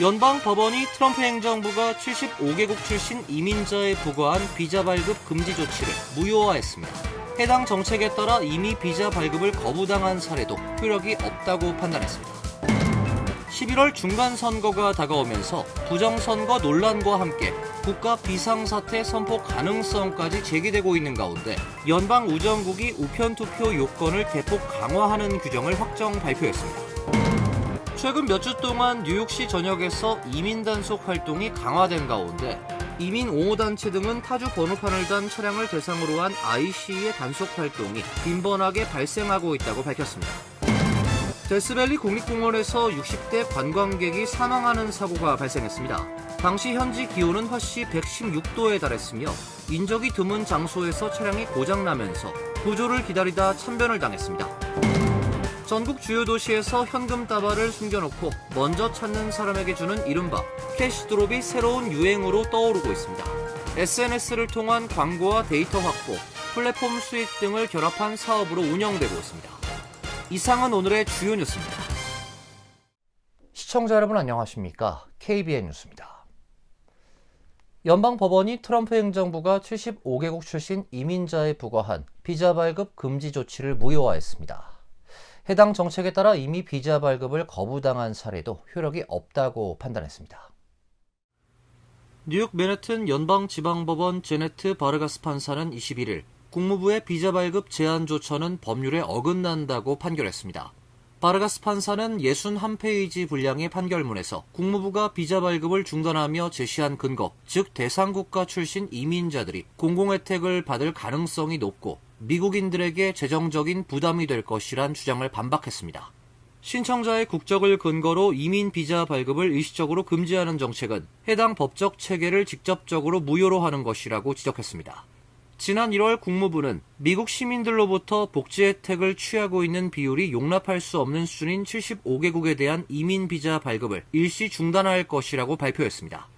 연방법원이 트럼프 행정부가 75개국 출신 이민자에 부과한 비자 발급 금지 조치를 무효화했습니다. 해당 정책에 따라 이미 비자 발급을 거부당한 사례도 효력이 없다고 판단했습니다. 11월 중간선거가 다가오면서 부정선거 논란과 함께 국가 비상사태 선포 가능성까지 제기되고 있는 가운데 연방우정국이 우편투표 요건을 대폭 강화하는 규정을 확정 발표했습니다. 최근 몇 주 동안 뉴욕시 전역에서 이민 단속 활동이 강화된 가운데 이민 옹호단체 등은 타주 번호판을 단 차량을 대상으로 한 IC의 단속 활동이 빈번하게 발생하고 있다고 밝혔습니다. 데스밸리 국립공원에서 60대 관광객이 사망하는 사고가 발생했습니다. 당시 현지 기온은 화씨 116도에 달했으며 인적이 드문 장소에서 차량이 고장나면서 구조를 기다리다 참변을 당했습니다. 전국 주요 도시에서 현금 다발을 숨겨놓고 먼저 찾는 사람에게 주는 이른바 캐시드롭이 새로운 유행으로 떠오르고 있습니다. SNS를 통한 광고와 데이터 확보, 플랫폼 수익 등을 결합한 사업으로 운영되고 있습니다. 이상은 오늘의 주요 뉴스입니다. 시청자 여러분 안녕하십니까? KBN 뉴스입니다. 연방법원이 트럼프 행정부가 75개국 출신 이민자에 부과한 비자 발급 금지 조치를 무효화했습니다. 해당 정책에 따라 이미 비자 발급을 거부당한 사례도 효력이 없다고 판단했습니다. 뉴욕 맨해튼 연방지방법원 제네트 바르가스 판사는 21일 국무부의 비자 발급 제한 조처는 법률에 어긋난다고 판결했습니다. 바르가스 판사는 61페이지 분량의 판결문에서 국무부가 비자 발급을 중단하며 제시한 근거, 즉 대상국가 출신 이민자들이 공공혜택을 받을 가능성이 높고 미국인들에게 재정적인 부담이 될 것이란 주장을 반박했습니다. 신청자의 국적을 근거로 이민 비자 발급을 일시적으로 금지하는 정책은 해당 법적 체계를 직접적으로 무효로 하는 것이라고 지적했습니다. 지난 1월 국무부는 미국 시민들로부터 복지 혜택을 취하고 있는 비율이 용납할 수 없는 수준인 75개국에 대한 이민 비자 발급을 일시 중단할 것이라고 발표했습니다.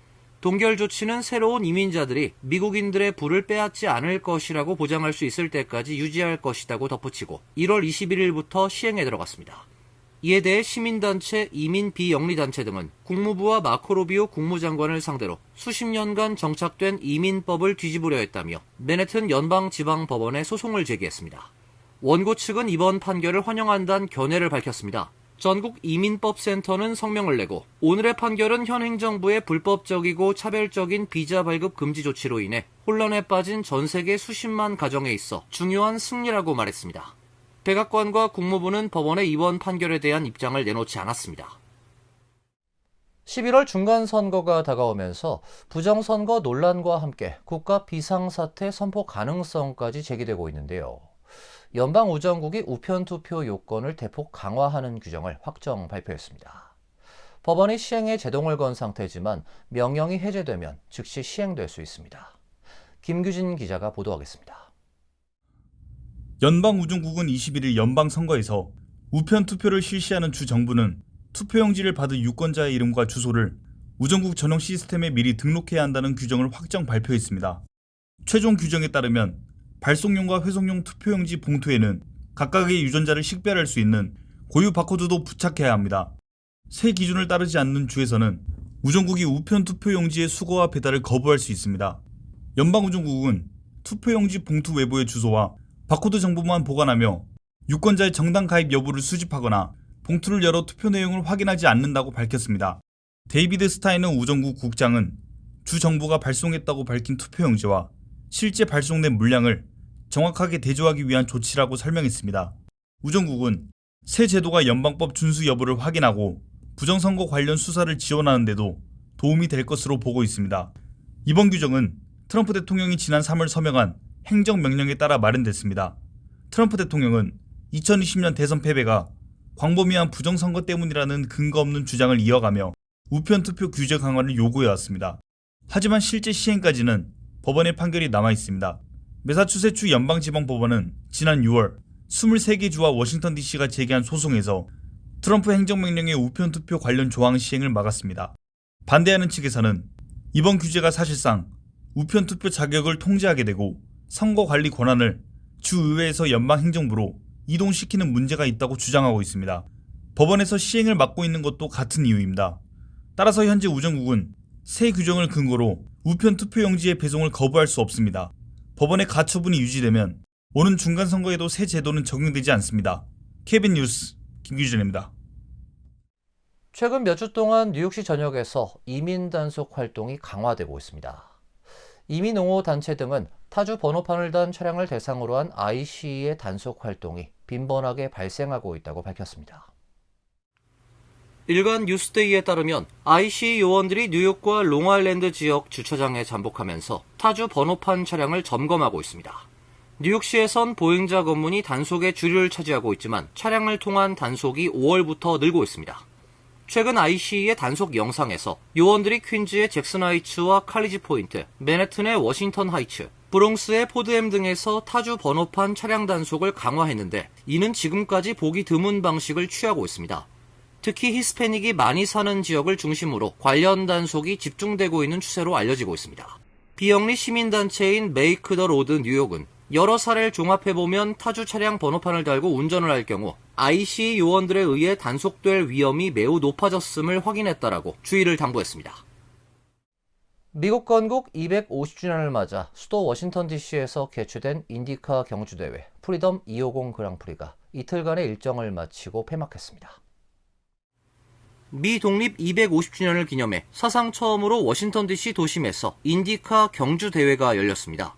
동결 조치는 새로운 이민자들이 미국인들의 부를 빼앗지 않을 것이라고 보장할 수 있을 때까지 유지할 것이라고 덧붙이고 1월 21일부터 시행에 들어갔습니다. 이에 대해 시민단체, 이민 비영리단체 등은 국무부와 마코 루비오 국무장관을 상대로 수십 년간 정착된 이민법을 뒤집으려 했다며 맨해튼 연방지방법원에 소송을 제기했습니다. 원고 측은 이번 판결을 환영한다는 견해를 밝혔습니다. 전국 이민법센터는 성명을 내고 오늘의 판결은 현 행정부의 불법적이고 차별적인 비자 발급 금지 조치로 인해 혼란에 빠진 전 세계 수십만 가정에 있어 중요한 승리라고 말했습니다. 백악관과 국무부는 법원의 이번 판결에 대한 입장을 내놓지 않았습니다. 11월 중간선거가 다가오면서 부정선거 논란과 함께 국가 비상사태 선포 가능성까지 제기되고 있는데요. 연방우정국이 우편투표 요건을 대폭 강화하는 규정을 확정 발표했습니다. 법원이 시행에 제동을 건 상태지만 명령이 해제되면 즉시 시행될 수 있습니다. 김규진 기자가 보도하겠습니다. 연방우정국은 21일 연방선거에서 우편투표를 실시하는 주 정부는 투표용지를 받은 유권자의 이름과 주소를 우정국 전용 시스템에 미리 등록해야 한다는 규정을 확정 발표했습니다. 최종 규정에 따르면 발송용과 회송용 투표용지 봉투에는 각각의 유전자를 식별할 수 있는 고유 바코드도 부착해야 합니다. 새 기준을 따르지 않는 주에서는 우정국이 우편투표용지의 수거와 배달을 거부할 수 있습니다. 연방우정국은 투표용지 봉투 외부의 주소와 바코드 정보만 보관하며 유권자의 정당 가입 여부를 수집하거나 봉투를 열어 투표 내용을 확인하지 않는다고 밝혔습니다. 데이비드 스타이너 우정국 국장은 주 정부가 발송했다고 밝힌 투표용지와 실제 발송된 물량을 정확하게 대조하기 위한 조치라고 설명했습니다. 우정국은 새 제도가 연방법 준수 여부를 확인하고 부정선거 관련 수사를 지원하는 데도 도움이 될 것으로 보고 있습니다. 이번 규정은 트럼프 대통령이 지난 3월 서명한 행정명령에 따라 마련됐습니다. 트럼프 대통령은 2020년 대선 패배가 광범위한 부정선거 때문이라는 근거 없는 주장을 이어가며 우편투표 규제 강화를 요구해왔습니다. 하지만 실제 시행까지는 법원의 판결이 남아있습니다. 매사추세츠 연방지방법원은 지난 6월 23개 주와 워싱턴 DC가 제기한 소송에서 트럼프 행정명령의 우편투표 관련 조항 시행을 막았습니다. 반대하는 측에서는 이번 규제가 사실상 우편투표 자격을 통제하게 되고 선거관리 권한을 주의회에서 연방행정부로 이동시키는 문제가 있다고 주장하고 있습니다. 법원에서 시행을 막고 있는 것도 같은 이유입니다. 따라서 현재 우정국은 새 규정을 근거로 우편 투표용지의 배송을 거부할 수 없습니다. 법원의 가처분이 유지되면 오는 중간선거에도 새 제도는 적용되지 않습니다. KBN 뉴스 김규진입니다. 최근 몇 주 동안 뉴욕시 전역에서 이민 단속 활동이 강화되고 있습니다. 이민 옹호 단체 등은 타주 번호판을 단 차량을 대상으로 한 ICE의 단속 활동이 빈번하게 발생하고 있다고 밝혔습니다. 일간 뉴스데이에 따르면 ICE 요원들이 뉴욕과 롱아일랜드 지역 주차장에 잠복하면서 타주 번호판 차량을 점검하고 있습니다. 뉴욕시에선 보행자 검문이 단속의 주류를 차지하고 있지만 차량을 통한 단속이 5월부터 늘고 있습니다. 최근 ICE의 단속 영상에서 요원들이 퀸즈의 잭슨 하이츠와 칼리지 포인트, 맨해튼의 워싱턴 하이츠, 브롱스의 포드햄 등에서 타주 번호판 차량 단속을 강화했는데 이는 지금까지 보기 드문 방식을 취하고 있습니다. 특히 히스패닉이 많이 사는 지역을 중심으로 관련 단속이 집중되고 있는 추세로 알려지고 있습니다. 비영리 시민단체인 메이크 더 로드 뉴욕은 여러 사례를 종합해보면 타주 차량 번호판을 달고 운전을 할 경우 ICE 요원들에 의해 단속될 위험이 매우 높아졌음을 확인했다라고 주의를 당부했습니다. 미국 건국 250주년을 맞아 수도 워싱턴 DC에서 개최된 인디카 경주대회 프리덤 250 그랑프리가 이틀간의 일정을 마치고 폐막했습니다. 미 독립 250주년을 기념해 사상 처음으로 워싱턴 DC 도심에서 인디카 경주대회가 열렸습니다.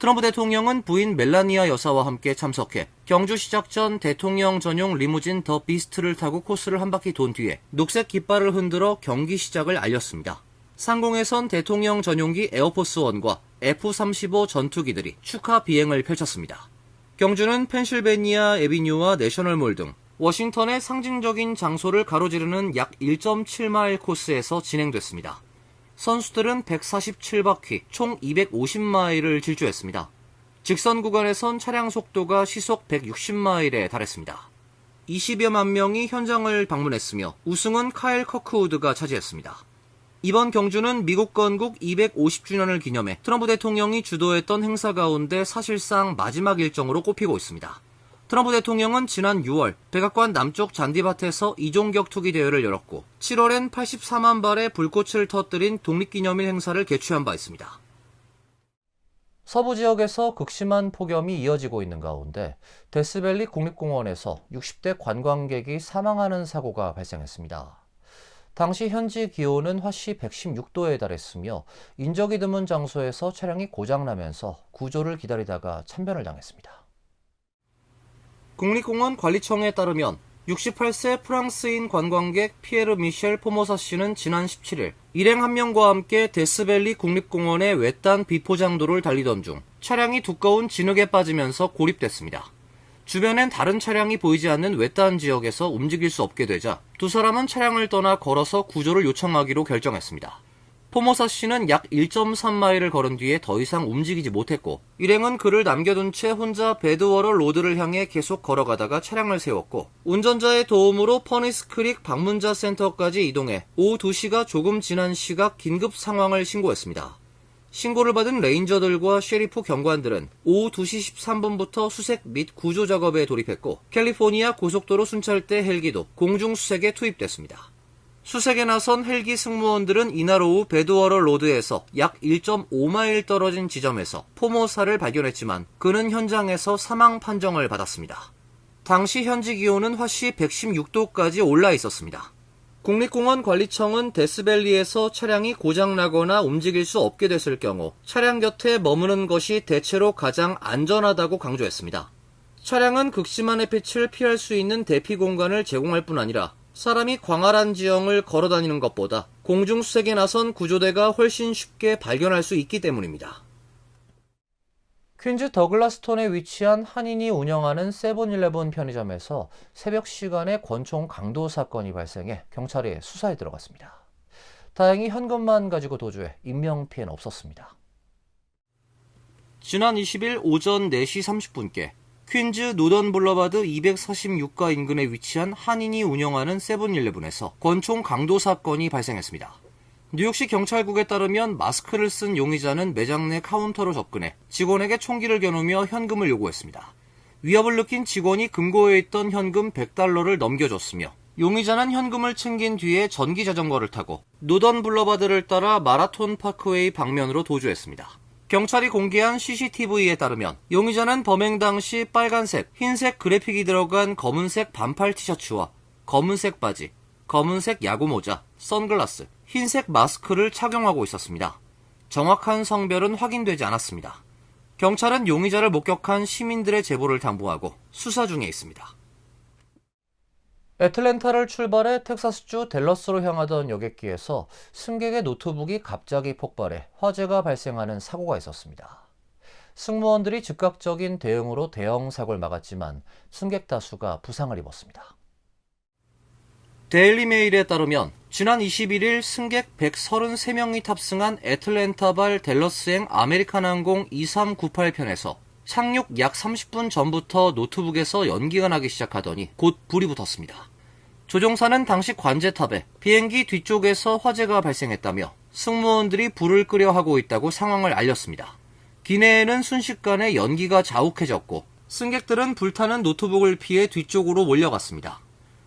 트럼프 대통령은 부인 멜라니아 여사와 함께 참석해 경주 시작 전 대통령 전용 리무진 더 비스트를 타고 코스를 한 바퀴 돈 뒤에 녹색 깃발을 흔들어 경기 시작을 알렸습니다. 상공에선 대통령 전용기 에어포스1과 F-35 전투기들이 축하 비행을 펼쳤습니다. 경주는 펜실베니아 애비뉴와 내셔널몰 등 워싱턴의 상징적인 장소를 가로지르는 약 1.7마일 코스에서 진행됐습니다. 선수들은 147바퀴, 총 250마일을 질주했습니다. 직선 구간에선 차량 속도가 시속 160마일에 달했습니다. 20여만 명이 현장을 방문했으며 우승은 카일 커크우드가 차지했습니다. 이번 경주는 미국 건국 250주년을 기념해 트럼프 대통령이 주도했던 행사 가운데 사실상 마지막 일정으로 꼽히고 있습니다. 트럼프 대통령은 지난 6월 백악관 남쪽 잔디밭에서 이종격 투기 대회를 열었고 7월엔 84만 발의 불꽃을 터뜨린 독립기념일 행사를 개최한 바 있습니다. 서부 지역에서 극심한 폭염이 이어지고 있는 가운데 데스밸리 국립공원에서 60대 관광객이 사망하는 사고가 발생했습니다. 당시 현지 기온은 화씨 116도에 달했으며 인적이 드문 장소에서 차량이 고장나면서 구조를 기다리다가 참변을 당했습니다. 국립공원 관리청에 따르면 68세 프랑스인 관광객 피에르 미셸 포모사 씨는 지난 17일 일행 한 명과 함께 데스밸리 국립공원의 외딴 비포장도를 달리던 중 차량이 두꺼운 진흙에 빠지면서 고립됐습니다. 주변엔 다른 차량이 보이지 않는 외딴 지역에서 움직일 수 없게 되자 두 사람은 차량을 떠나 걸어서 구조를 요청하기로 결정했습니다. 포모사 씨는 약 1.3마일을 걸은 뒤에 더 이상 움직이지 못했고 일행은 그를 남겨둔 채 혼자 베드워러 로드를 향해 계속 걸어가다가 차량을 세웠고 운전자의 도움으로 퍼니스 크릭 방문자 센터까지 이동해 오후 2시가 조금 지난 시각 긴급 상황을 신고했습니다. 신고를 받은 레인저들과 셰리프 경관들은 오후 2시 13분부터 수색 및 구조 작업에 돌입했고 캘리포니아 고속도로 순찰대 헬기도 공중수색에 투입됐습니다. 수색에 나선 헬기 승무원들은 이날 오후 베드워러 로드에서 약 1.5마일 떨어진 지점에서 포모사를 발견했지만 그는 현장에서 사망 판정을 받았습니다. 당시 현지 기온은 화씨 116도까지 올라 있었습니다. 국립공원 관리청은 데스밸리에서 차량이 고장나거나 움직일 수 없게 됐을 경우 차량 곁에 머무는 것이 대체로 가장 안전하다고 강조했습니다. 차량은 극심한 햇빛을 피할 수 있는 대피 공간을 제공할 뿐 아니라 사람이 광활한 지형을 걸어다니는 것보다 공중수색에 나선 구조대가 훨씬 쉽게 발견할 수 있기 때문입니다. 퀸즈 더글라스톤에 위치한 한인이 운영하는 세븐일레븐 편의점에서 새벽 시간에 권총 강도 사건이 발생해 경찰이 수사에 들어갔습니다. 다행히 현금만 가지고 도주해 인명피해는 없었습니다. 지난 20일 오전 4시 30분께 퀸즈 노던 블러바드 246가 인근에 위치한 한인이 운영하는 세븐일레븐에서 권총 강도 사건이 발생했습니다. 뉴욕시 경찰국에 따르면 마스크를 쓴 용의자는 매장 내 카운터로 접근해 직원에게 총기를 겨누며 현금을 요구했습니다. 위협을 느낀 직원이 금고에 있던 현금 $100를 넘겨줬으며 용의자는 현금을 챙긴 뒤에 전기 자전거를 타고 노던 블러바드를 따라 마라톤 파크웨이 방면으로 도주했습니다. 경찰이 공개한 CCTV에 따르면 용의자는 범행 당시 빨간색, 흰색 그래픽이 들어간 검은색 반팔 티셔츠와 검은색 바지, 검은색 야구모자, 선글라스, 흰색 마스크를 착용하고 있었습니다. 정확한 성별은 확인되지 않았습니다. 경찰은 용의자를 목격한 시민들의 제보를 당부하고 수사 중에 있습니다. 애틀랜타를 출발해 텍사스주 댈러스로 향하던 여객기에서 승객의 노트북이 갑자기 폭발해 화재가 발생하는 사고가 있었습니다. 승무원들이 즉각적인 대응으로 대형 사고를 막았지만 승객 다수가 부상을 입었습니다. 데일리메일에 따르면 지난 21일 승객 133명이 탑승한 애틀랜타발 댈러스행 아메리칸 항공 2398편에서 착륙 약 30분 전부터 노트북에서 연기가 나기 시작하더니 곧 불이 붙었습니다. 조종사는 당시 관제탑에 비행기 뒤쪽에서 화재가 발생했다며 승무원들이 불을 끄려 하고 있다고 상황을 알렸습니다. 기내에는 순식간에 연기가 자욱해졌고 승객들은 불타는 노트북을 피해 뒤쪽으로 몰려갔습니다.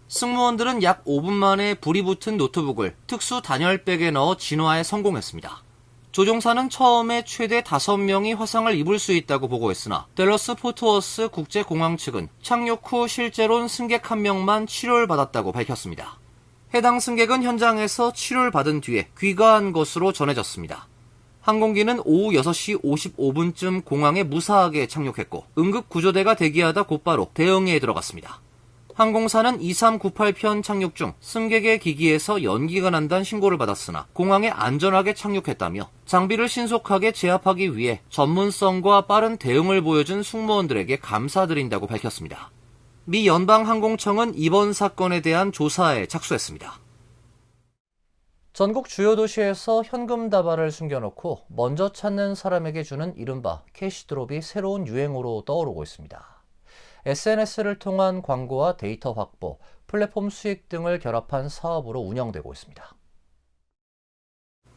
승무원들은 약 5분 만에 불이 붙은 노트북을 특수 단열백에 넣어 진화에 성공했습니다. 조종사는 처음에 최대 5명이 화상을 입을 수 있다고 보고했으나 댈러스 포트워스 국제공항 측은 착륙 후 실제로는 승객 1명만 치료를 받았다고 밝혔습니다. 해당 승객은 현장에서 치료를 받은 뒤에 귀가한 것으로 전해졌습니다. 항공기는 오후 6시 55분쯤 공항에 무사하게 착륙했고 응급구조대가 대기하다 곧바로 대응에 들어갔습니다. 항공사는 2398편 착륙 중 승객의 기기에서 연기가 난다는 신고를 받았으나 공항에 안전하게 착륙했다며 장비를 신속하게 제압하기 위해 전문성과 빠른 대응을 보여준 승무원들에게 감사드린다고 밝혔습니다. 미 연방항공청은 이번 사건에 대한 조사에 착수했습니다. 전국 주요 도시에서 현금 다발을 숨겨놓고 먼저 찾는 사람에게 주는 이른바 캐시드롭이 새로운 유행어로 떠오르고 있습니다. SNS를 통한 광고와 데이터 확보, 플랫폼 수익 등을 결합한 사업으로 운영되고 있습니다.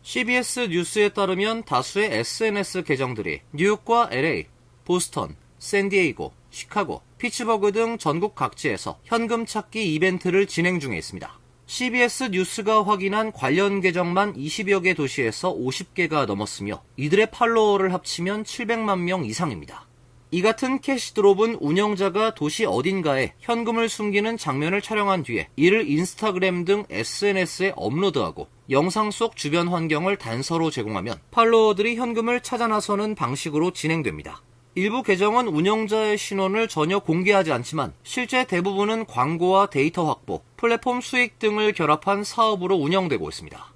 CBS 뉴스에 따르면 다수의 SNS 계정들이 뉴욕과 LA, 보스턴, 샌디에이고, 시카고, 피츠버그 등 전국 각지에서 현금 찾기 이벤트를 진행 중에 있습니다. CBS 뉴스가 확인한 관련 계정만 20여 개 도시에서 50개가 넘었으며 이들의 팔로워를 합치면 700만 명 이상입니다. 이 같은 캐시드롭은 운영자가 도시 어딘가에 현금을 숨기는 장면을 촬영한 뒤에 이를 인스타그램 등 SNS에 업로드하고 영상 속 주변 환경을 단서로 제공하면 팔로워들이 현금을 찾아 나서는 방식으로 진행됩니다. 일부 계정은 운영자의 신원을 전혀 공개하지 않지만 실제 대부분은 광고와 데이터 확보, 플랫폼 수익 등을 결합한 사업으로 운영되고 있습니다.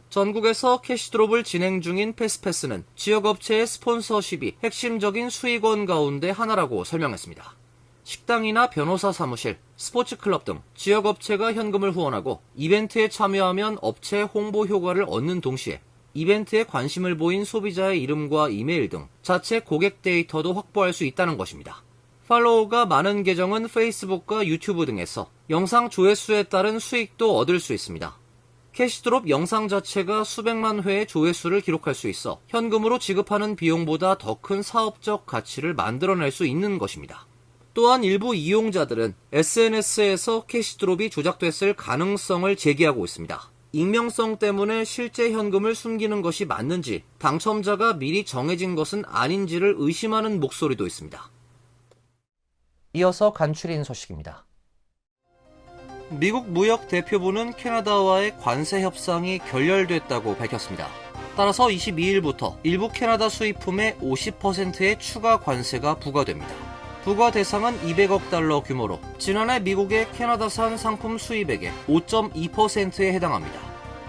전국에서 캐시드롭을 진행 중인 패스패스는 지역업체의 스폰서십이 핵심적인 수익원 가운데 하나라고 설명했습니다. 식당이나 변호사 사무실, 스포츠클럽 등 지역업체가 현금을 후원하고 이벤트에 참여하면 업체 홍보 효과를 얻는 동시에 이벤트에 관심을 보인 소비자의 이름과 이메일 등 자체 고객 데이터도 확보할 수 있다는 것입니다. 팔로워가 많은 계정은 페이스북과 유튜브 등에서 영상 조회수에 따른 수익도 얻을 수 있습니다. 캐시드롭 영상 자체가 수백만 회의 조회수를 기록할 수 있어 현금으로 지급하는 비용보다 더 큰 사업적 가치를 만들어낼 수 있는 것입니다. 또한 일부 이용자들은 SNS에서 캐시드롭이 조작됐을 가능성을 제기하고 있습니다. 익명성 때문에 실제 현금을 숨기는 것이 맞는지, 당첨자가 미리 정해진 것은 아닌지를 의심하는 목소리도 있습니다. 이어서 간추린 소식입니다. 미국 무역 대표부는 캐나다와의 관세 협상이 결렬됐다고 밝혔습니다. 따라서 22일부터 일부 캐나다 수입품에 50%의 추가 관세가 부과됩니다. 부과 대상은 200억 달러 규모로 지난해 미국의 캐나다산 상품 수입액의 5.2%에 해당합니다.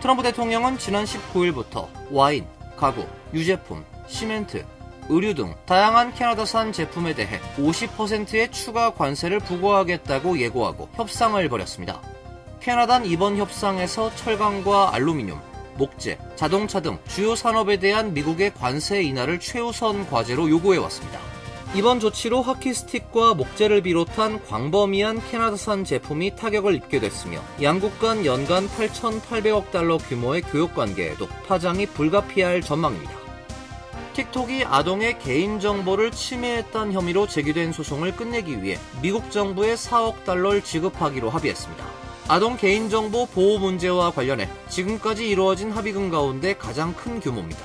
트럼프 대통령은 지난 19일부터 와인, 가구, 유제품, 시멘트, 의류 등 다양한 캐나다산 제품에 대해 50%의 추가 관세를 부과하겠다고 예고하고 협상을 벌였습니다. 캐나다는 이번 협상에서 철강과 알루미늄, 목재, 자동차 등 주요 산업에 대한 미국의 관세 인하를 최우선 과제로 요구해왔습니다. 이번 조치로 하키스틱과 목재를 비롯한 광범위한 캐나다산 제품이 타격을 입게 됐으며 양국 간 연간 8,800억 달러 규모의 교역관계에도 파장이 불가피할 전망입니다. 틱톡이 아동의 개인정보를 침해했다는 혐의로 제기된 소송을 끝내기 위해 미국 정부에 4억 달러를 지급하기로 합의했습니다. 아동 개인정보 보호 문제와 관련해 지금까지 이루어진 합의금 가운데 가장 큰 규모입니다.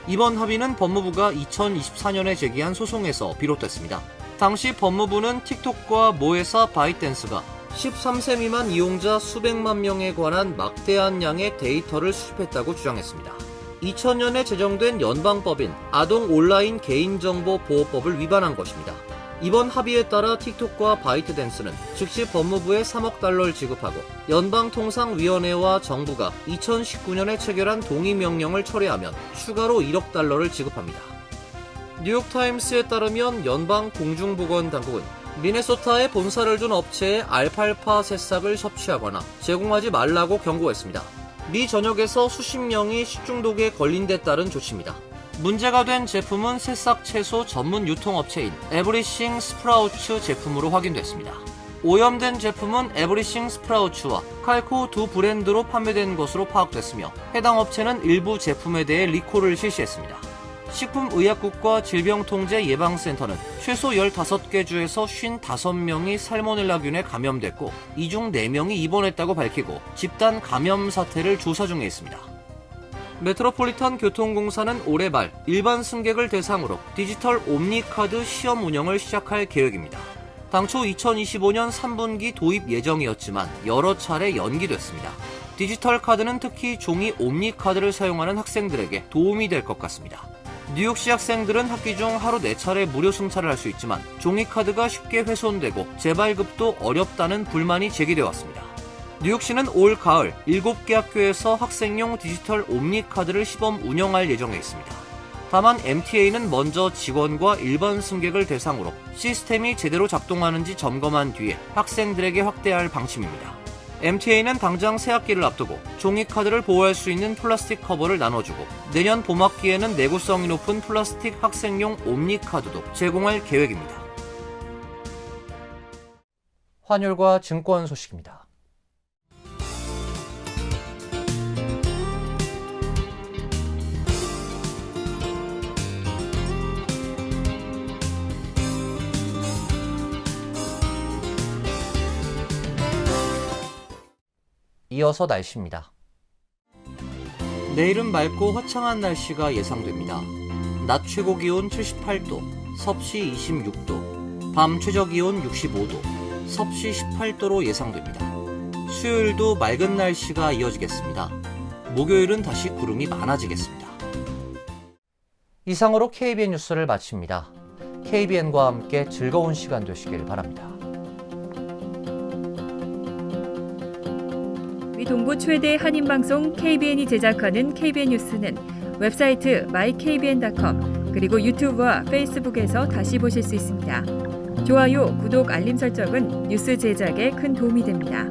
이번 합의는 법무부가 2024년에 제기한 소송에서 비롯됐습니다. 당시 법무부는 틱톡과 모회사 바이트댄스가 13세 미만 이용자 수백만 명에 관한 막대한 양의 데이터를 수집했다고 주장했습니다. 2000년에 제정된 연방법인 아동 온라인 개인정보 보호법을 위반한 것입니다. 이번 합의에 따라 틱톡과 바이트댄스는 즉시 법무부에 3억 달러를 지급하고 연방통상위원회와 정부가 2019년에 체결한 동의명령을 철회하면 추가로 1억 달러를 지급합니다. 뉴욕타임스에 따르면 연방공중보건당국은 미네소타에 본사를 둔 업체에 알팔파 새싹을 섭취하거나 제공하지 말라고 경고했습니다. 미 전역에서 수십 명이 식중독에 걸린 데 따른 조치입니다. 문제가 된 제품은 새싹 채소 전문 유통업체인 에브리싱 스프라우츠 제품으로 확인됐습니다. 오염된 제품은 에브리싱 스프라우츠와 칼코 두 브랜드로 판매된 것으로 파악됐으며 해당 업체는 일부 제품에 대해 리콜을 실시했습니다. 식품의약국과 질병통제예방센터는 최소 15개 주에서 55명이 살모넬라균에 감염됐고 이 중 4명이 입원했다고 밝히고 집단 감염 사태를 조사 중에 있습니다. 메트로폴리탄 교통공사는 올해 말 일반 승객을 대상으로 디지털 옴니카드 시험 운영을 시작할 계획입니다. 당초 2025년 3분기 도입 예정이었지만 여러 차례 연기됐습니다. 디지털 카드는 특히 종이 옴니카드를 사용하는 학생들에게 도움이 될 것 같습니다. 뉴욕시 학생들은 학기 중 하루 4차례 무료 승차를 할 수 있지만 종이카드가 쉽게 훼손되고 재발급도 어렵다는 불만이 제기되어 왔습니다. 뉴욕시는 올 가을 7개 학교에서 학생용 디지털 옴니카드를 시범 운영할 예정에 있습니다. 다만 MTA는 먼저 직원과 일반 승객을 대상으로 시스템이 제대로 작동하는지 점검한 뒤에 학생들에게 확대할 방침입니다. MTA는 당장 새학기를 앞두고 종이카드를 보호할 수 있는 플라스틱 커버를 나눠주고 내년 봄학기에는 내구성이 높은 플라스틱 학생용 옴니카드도 제공할 계획입니다. 환율과 증권 소식입니다. 이어서 날씨입니다. 내일은 맑고 화창한 날씨가 예상됩니다. 낮 최고 기온 78도, 섭씨 26도, 밤 최저 기온 65도, 섭씨 18도로 예상됩니다. 수요일도 맑은 날씨가 이어지겠습니다. 목요일은 다시 구름이 많아지겠습니다. 이상으로 KBN 뉴스를 마칩니다. KBN과 함께 즐거운 시간 되시길 바랍니다. 동부 최대 한인방송 KBN이 제작하는 KBN 뉴스는 웹사이트 mykbn.com 그리고 유튜브와 페이스북에서 다시 보실 수 있습니다. 좋아요, 구독, 알림 설정은 뉴스 제작에 큰 도움이 됩니다.